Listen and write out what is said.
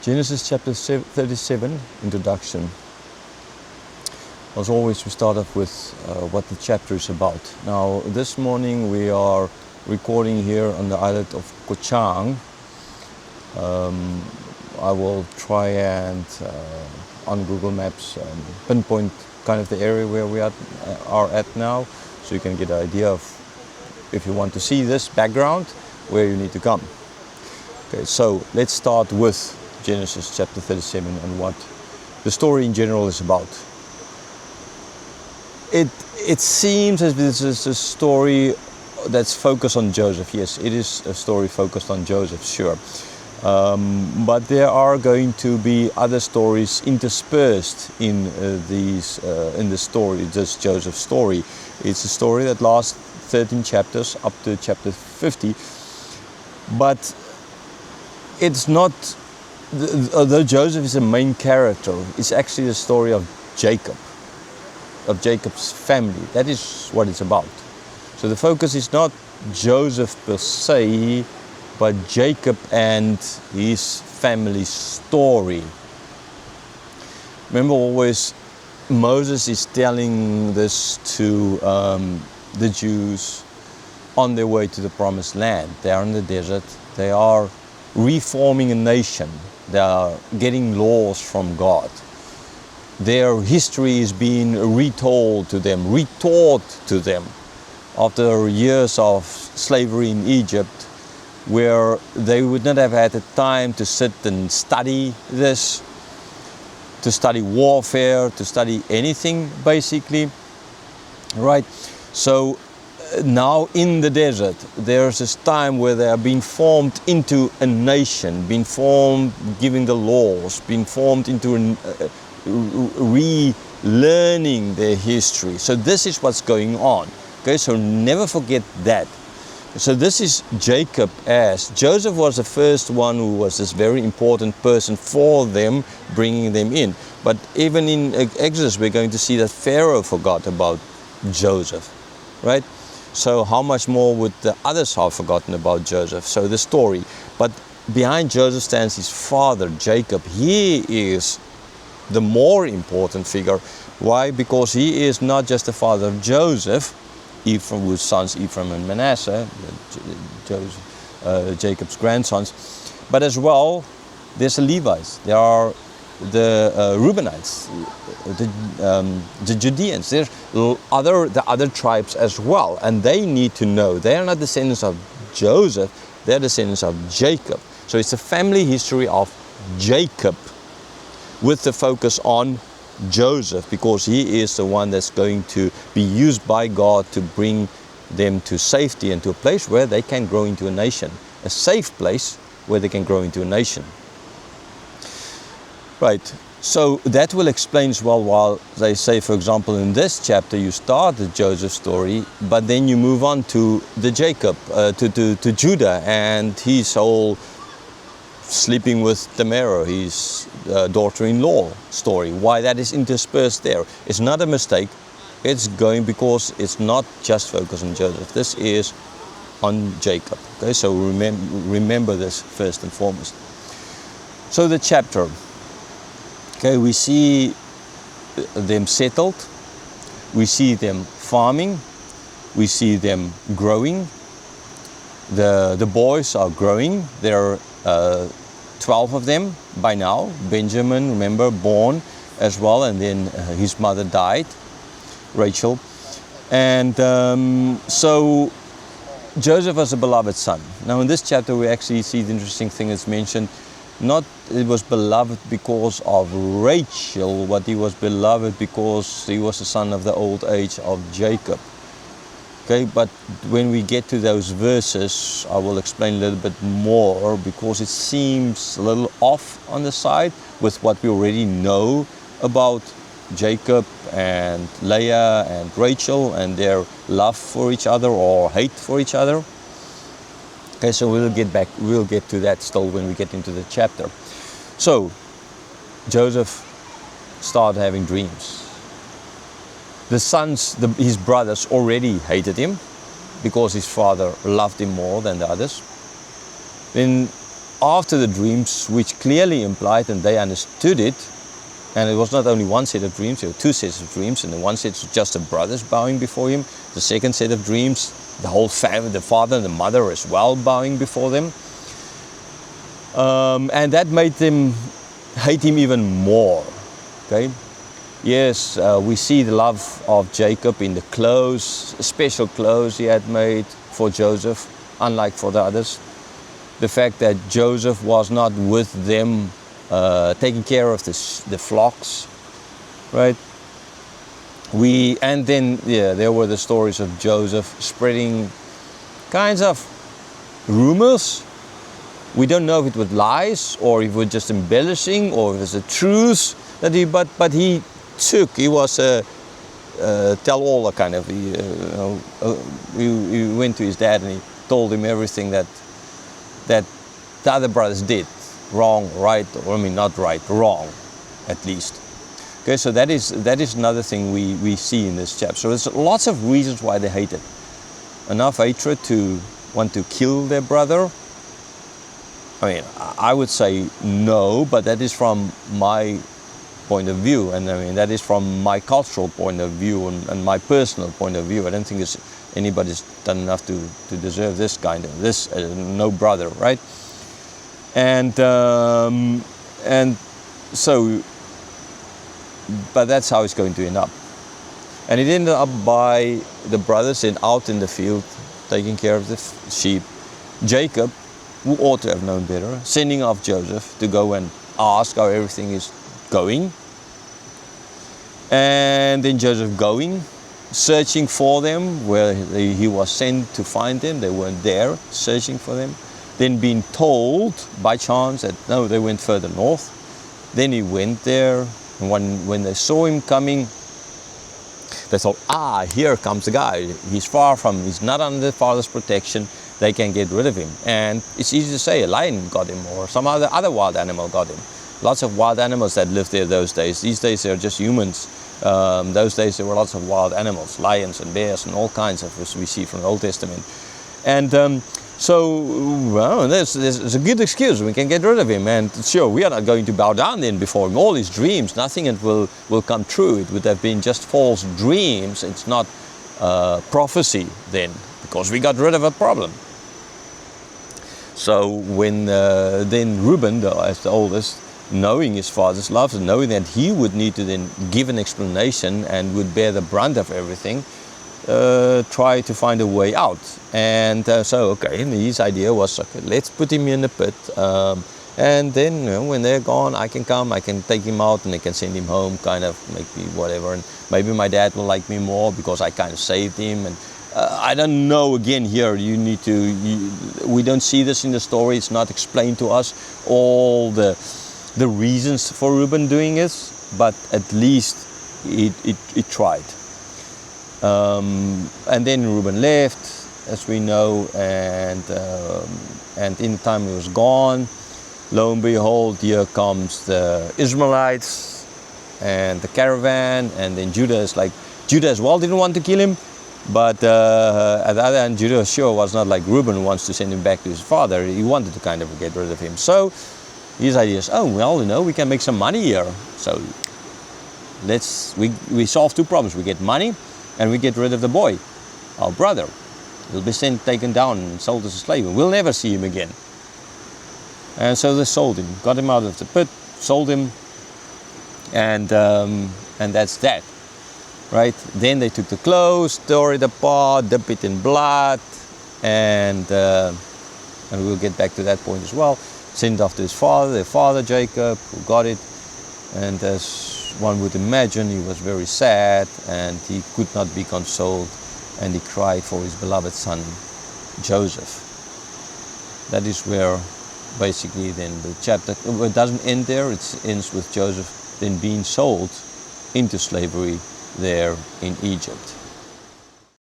Genesis chapter 37, introduction. As always, we start off with what the chapter is about. Now, this morning we are recording here on the island of Koh Chang. I will try and on Google Maps pinpoint kind of the area where we are at now, so you can get an idea of, if you want to see this background, where you need to come. Okay, so let's start with Genesis chapter 37 and what the story in general is about. It seems as if this is a story that's focused on Joseph. Yes, it is a story focused on Joseph, sure. But there are going to be other stories interspersed in the story, this Joseph story. It's a story that lasts 13 chapters up to chapter 50. But it's not, although Joseph is a main character, it's actually the story of Jacob, of Jacob's family. That is what it's about. So the focus is not Joseph per se, but Jacob and his family story. Remember always, Moses is telling this to the Jews on their way to the promised land. They are in the desert. They are reforming a nation. They are getting laws from God. Their history is being retold to them, retaught to them after years of slavery in Egypt, where they would not have had the time to sit and study this, to study warfare, to study anything basically, right? So now in the desert, there's this time where they are being formed into a nation, being formed, giving the laws, being formed into relearning their history. So this is what's going on. Okay, so never forget that. So this is Jacob, as Joseph was the first one who was this very important person for them, bringing them in. But even in Exodus, we're going to see that Pharaoh forgot about Joseph, right? So how much more would the others have forgotten about Joseph? So the story. But behind Joseph stands his father, Jacob. He is the more important figure. Why? Because he is not just the father of Joseph, Ephraim, whose sons Ephraim and Manasseh, Jacob's grandsons, but as well there's the Levites, there are the Reubenites, the Judeans, there's the other tribes as well, and they need to know they are not descendants of Joseph, they're descendants of Jacob. So it's a family history of Jacob with the focus on Joseph, because he is the one that's going to be used by God to bring them to safety and to a place where they can grow into a nation, a safe place where they can grow into a nation. Right, so that will explain as well, while they say, for example, in this chapter you start the Joseph story, but then you move on to the Jacob, to Judah and his whole sleeping with Tamara, his daughter-in-law story. Why that is interspersed there. It's not a mistake. It's going because it's not just focused on Joseph. This is on Jacob. Okay, so remember this first and foremost. So the chapter. Okay, we see them settled. We see them farming. We see them growing. The boys are growing. They're 12 of them by now. Benjamin, remember, born as well, and then his mother died, Rachel. And so Joseph was a beloved son. Now in this chapter we actually see the interesting thing that's mentioned. Not it was beloved because of Rachel, but he was beloved because he was the son of the old age of Jacob. Okay, but when we get to those verses, I will explain a little bit more, because it seems a little off on the side with what we already know about Jacob and Leah and Rachel and their love for each other or hate for each other. Okay, so we'll get to that still when we get into the chapter. So Joseph started having dreams. The sons, his brothers, already hated him because his father loved him more than the others. Then after the dreams, which clearly implied, and they understood it, and it was not only one set of dreams, there were two sets of dreams, and the one set was just the brothers bowing before him. The second set of dreams, the whole family, the father and the mother as well, bowing before them. And that made them hate him even more. Okay? Yes, we see the love of Jacob in the clothes, special clothes he had made for Joseph, unlike for the others. The fact that Joseph was not with them, taking care of the flocks, right? And then there were the stories of Joseph spreading kinds of rumors. We don't know if it was lies or if it was just embellishing or if it was a truth that he was a tell-all kind of. He went to his dad and he told him everything that the other brothers did, wrong, right, or not right, wrong, at least. Okay, so that is another thing we see in this chapter. So there's lots of reasons why they hated. Enough hatred to want to kill their brother. I mean, I would say no, but that is from my point of view, and I mean that is from my cultural point of view and my personal point of view. I don't think anybody's done enough to deserve this kind of no brother, right? And so, but that's how it's going to end up. And it ended up by the brothers out in the field taking care of the sheep. Jacob, who ought to have known better, sending off Joseph to go and ask how everything is going. And then Joseph going, searching for them where he was sent to find them. They weren't there, searching for them. Then being told by chance that no, they went further north. Then he went there, and when they saw him coming, they thought, here comes the guy. He's not under the father's protection. They can get rid of him. And it's easy to say a lion got him or some other wild animal got him. Lots of wild animals that lived there those days. These days they're just humans. Those days there were lots of wild animals, lions and bears and all kinds of, as we see from the Old Testament. And there's a good excuse. We can get rid of him. And sure, we are not going to bow down then before him. All his dreams, nothing will come true. It would have been just false dreams. It's not prophecy then, because we got rid of a problem. So when then Reuben, as the oldest, knowing his father's love and knowing that he would need to then give an explanation and would bear the brunt of everything, try to find a way out. And his idea was, okay, let's put him in the pit, and then when they're gone, I can take him out and I can send him home, kind of, maybe whatever, and maybe my dad will like me more because I kind of saved him. And I don't know, again here, we don't see this in the story, it's not explained to us, all the reasons for Reuben doing this, but at least it tried. And then Reuben left, as we know, and in the time he was gone, lo and behold, here comes the Ishmaelites and the caravan, and then Judah as well didn't want to kill him, but at the other hand, Judah sure was not like Reuben, who wants to send him back to his father. He wanted to kind of get rid of him. So his idea is, we can make some money here. So we solve two problems. We get money and we get rid of the boy, our brother. He'll be taken down and sold as a slave. We'll never see him again. And so they sold him, got him out of the pit, sold him, and that's that, right? Then they took the clothes, tore it apart, dipped it in blood, and we'll get back to that point as well. Sent off to their father Jacob, who got it, and as one would imagine, he was very sad and he could not be consoled, and he cried for his beloved son Joseph. That is where basically then the chapter, it doesn't end there, it ends with Joseph then being sold into slavery there in Egypt.